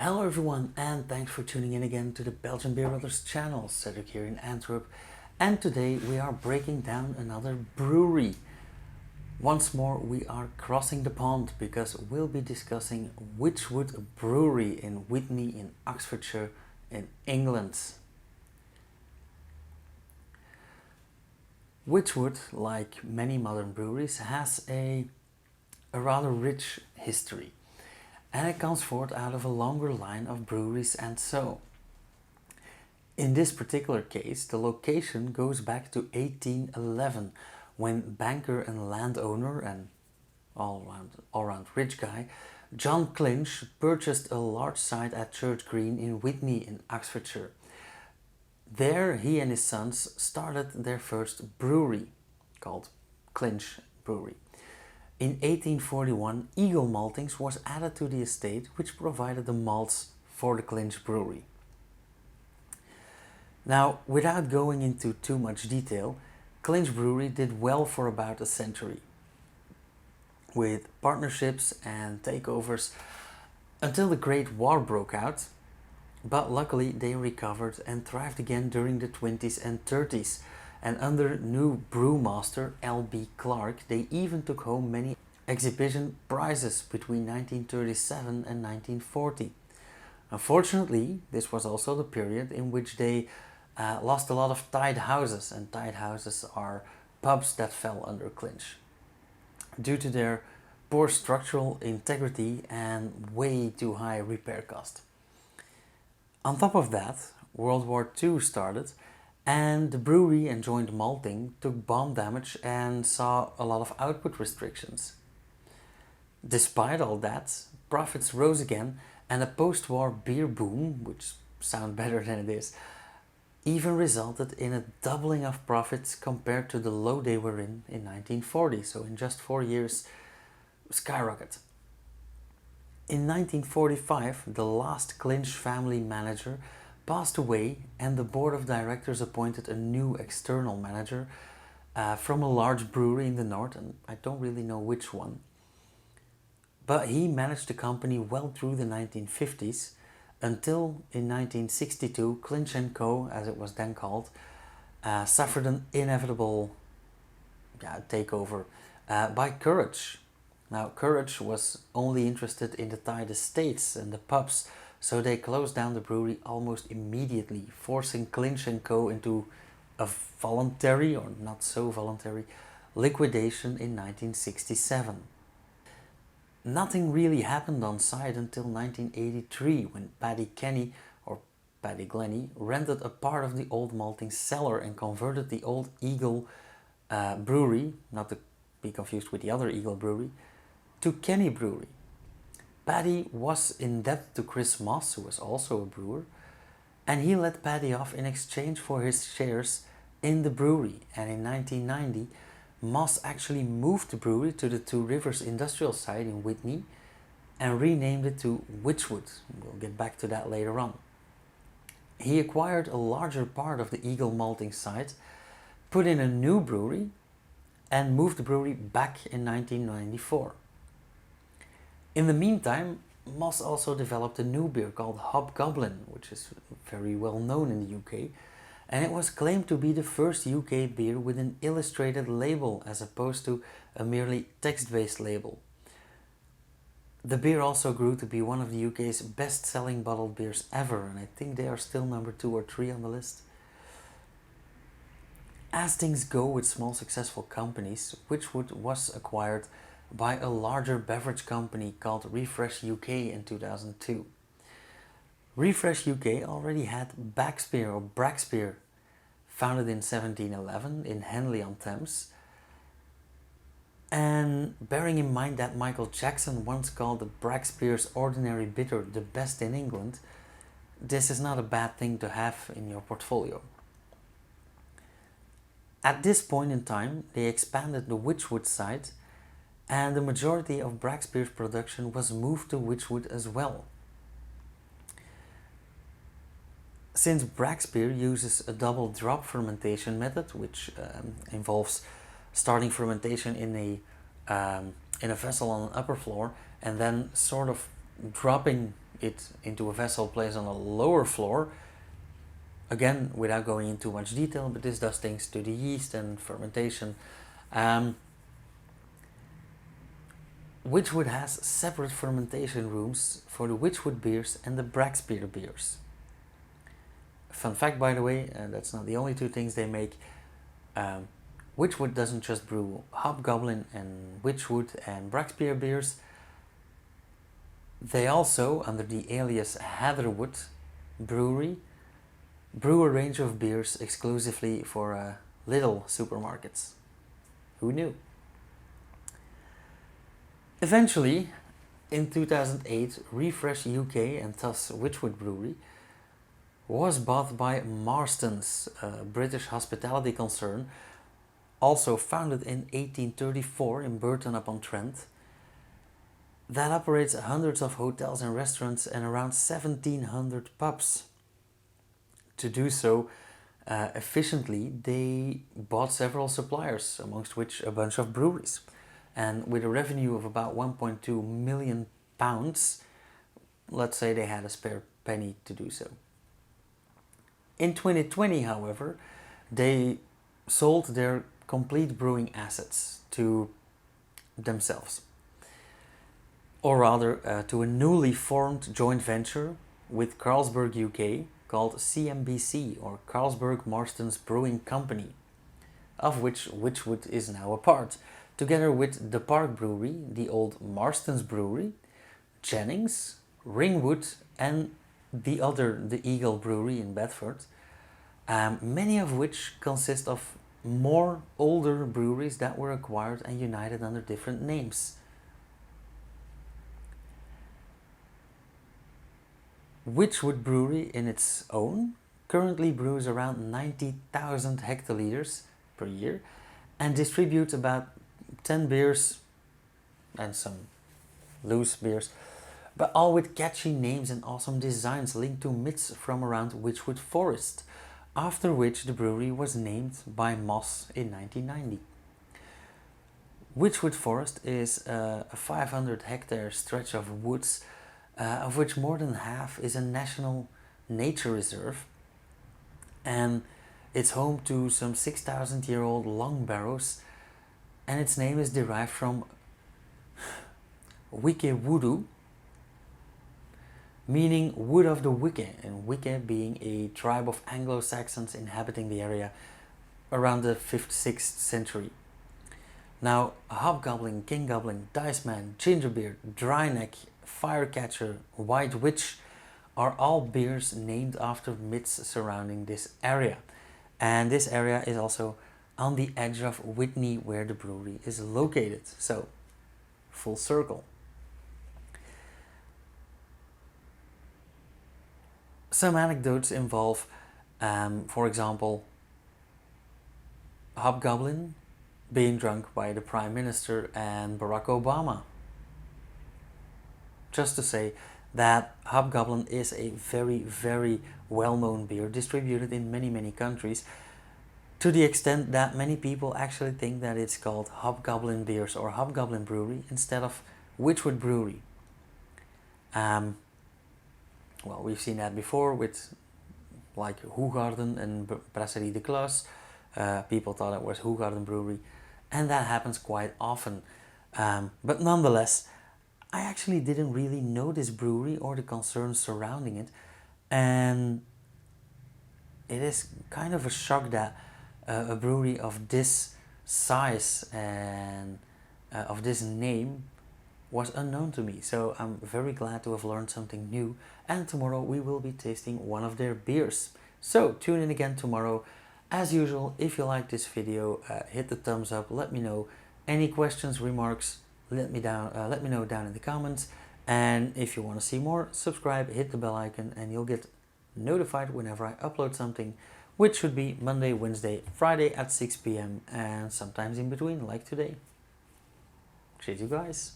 Hello everyone, and thanks for tuning in again to the Belgian Beer Brothers channel. Cedric here in Antwerp, and today we are breaking down another brewery. Once more we are crossing the pond because we'll be discussing Wychwood Brewery in Witney in Oxfordshire in England. Wychwood, like many modern breweries, has a rather rich history, and it comes forth out of a longer line of breweries. And so in this particular case, the location goes back to 1811, when banker and landowner and all-round rich guy John Clinch purchased a large site at Church Green in Witney in Oxfordshire. There he and his sons started their first brewery, called Clinch Brewery. In 1841, Eagle Maltings was added to the estate, which provided the malts for the Clinch Brewery. Now, without going into too much detail, Clinch Brewery did well for about a century, with partnerships and takeovers until the Great War broke out, but luckily they recovered and thrived again during the 20s and 30s. And under new brewmaster L.B. Clark, they even took home many exhibition prizes between 1937 and 1940. Unfortunately, this was also the period in which they lost a lot of tied houses, and tied houses are pubs that fell under Clinch due to their poor structural integrity and way too high repair cost. On top of that, World War II started, and the brewery and joint malting took bomb damage and saw a lot of output restrictions. Despite all that, profits rose again, and a post-war beer boom, which sounds better than it is, even resulted in a doubling of profits compared to the low they were in 1940. So in just 4 years, skyrocket. In 1945, the last Clinch family manager passed away, and the board of directors appointed a new external manager from a large brewery in the north, and I don't really know which one. But he managed the company well through the 1950s, until in 1962 Clinch & Co., as it was then called, suffered an inevitable takeover by Courage. Now, Courage was only interested in the tied estates and the pubs, so they closed down the brewery almost immediately, forcing Clinch & Co. into a voluntary, or not so voluntary, liquidation in 1967. Nothing really happened on site until 1983, when Paddy or Paddy Glenny rented a part of the old malting cellar and converted the old Eagle Brewery, not to be confused with the other Eagle Brewery, to Kenny Brewery. Paddy was in debt to Chris Moss, who was also a brewer, and he let Paddy off in exchange for his shares in the brewery. And in 1990, Moss actually moved the brewery to the Two Rivers industrial site in Witney and renamed it to Wychwood. We'll get back to that later on. He acquired a larger part of the Eagle malting site, put in a new brewery, and moved the brewery back in 1994. In the meantime, Moss also developed a new beer called Hobgoblin, which is very well known in the UK, and it was claimed to be the first UK beer with an illustrated label as opposed to a merely text-based label. The beer also grew to be one of the UK's best-selling bottled beers ever, and I think they are still number 2 or 3 on the list. As things go with small successful companies, Wychwood was acquired by a larger beverage company called Refresh UK in 2002. Refresh UK already had Brakspear, founded in 1711 in Henley-on-Thames. And bearing in mind that Michael Jackson once called the Brakspear's Ordinary Bitter the best in England, this is not a bad thing to have in your portfolio. At this point in time, they expanded the Wychwood site, and the majority of Brakspear's production was moved to Wychwood as well. Since Brakspear uses a double drop fermentation method, which involves starting fermentation in a vessel on an upper floor and then sort of dropping it into a vessel placed on a lower floor. Again, without going into much detail, but this does things to the yeast and fermentation. Wychwood has separate fermentation rooms for the Wychwood beers and the Brakspear beers. Fun fact, by the way, that's not the only two things they make. Wychwood doesn't just brew Hobgoblin and Wychwood and Brakspear beers. They also, under the alias Hatherwood Brewery, brew a range of beers exclusively for little supermarkets. Who knew? Eventually, in 2008, Refresh UK and thus Wychwood Brewery was bought by Marston's, a British hospitality concern, also founded in 1834 in Burton-upon-Trent, that operates hundreds of hotels and restaurants and around 1,700 pubs. To do so efficiently, they bought several suppliers, amongst which a bunch of breweries. And with a revenue of about £1.2 million, let's say they had a spare penny to do so. In 2020, however, they sold their complete brewing assets to themselves. Or rather, to a newly formed joint venture with Carlsberg UK called CMBC, or Carlsberg Marston's Brewing Company, of which Wychwood is now a part, together with the Park Brewery, the old Marston's Brewery, Jennings, Ringwood, and the Eagle Brewery in Bedford, many of which consist of more older breweries that were acquired and united under different names. Wychwood Brewery in its own currently brews around 90,000 hectoliters per year and distributes about 10 beers and some loose beers, but all with catchy names and awesome designs linked to myths from around Wychwood Forest, after which the brewery was named by Moss in 1990. Wychwood Forest is a 500 hectare stretch of woods, of which more than half is a national nature reserve, and it's home to some 6,000-year-old long barrows, and its name is derived from Wychwood, meaning wood of the Wicke, and Wicke being a tribe of Anglo-Saxons inhabiting the area around the 5th, 6th century. Now, Hobgoblin, King Goblin, Dice Man, Gingerbeard, Dryneck, Firecatcher, White Witch are all beers named after myths surrounding this area. And this area is also on the edge of Witney, where the brewery is located. So, full circle. Some anecdotes involve, for example, Hobgoblin being drunk by the Prime Minister and Barack Obama. Just to say that Hobgoblin is a very, very well-known beer distributed in many, many countries, to the extent that many people actually think that it's called Hobgoblin Beers or Hobgoblin Brewery instead of Wychwood Brewery. Well, we've seen that before with like Hoegaarden and Brasserie de Klaas. People thought it was Hoegaarden Brewery, and that happens quite often. But nonetheless, I actually didn't really know this brewery or the concerns surrounding it, and it is kind of a shock that a brewery of this size and of this name was unknown to me. So I'm very glad to have learned something new, and tomorrow we will be tasting one of their beers. So tune in again tomorrow. As usual, if you like this video, hit the thumbs up, let me know. Any questions, remarks, let me know down in the comments. And if you want to see more, subscribe, hit the bell icon, and you'll get notified whenever I upload something, which should be Monday, Wednesday, Friday at 6 p.m. and sometimes in between, like today. Cheers, you guys.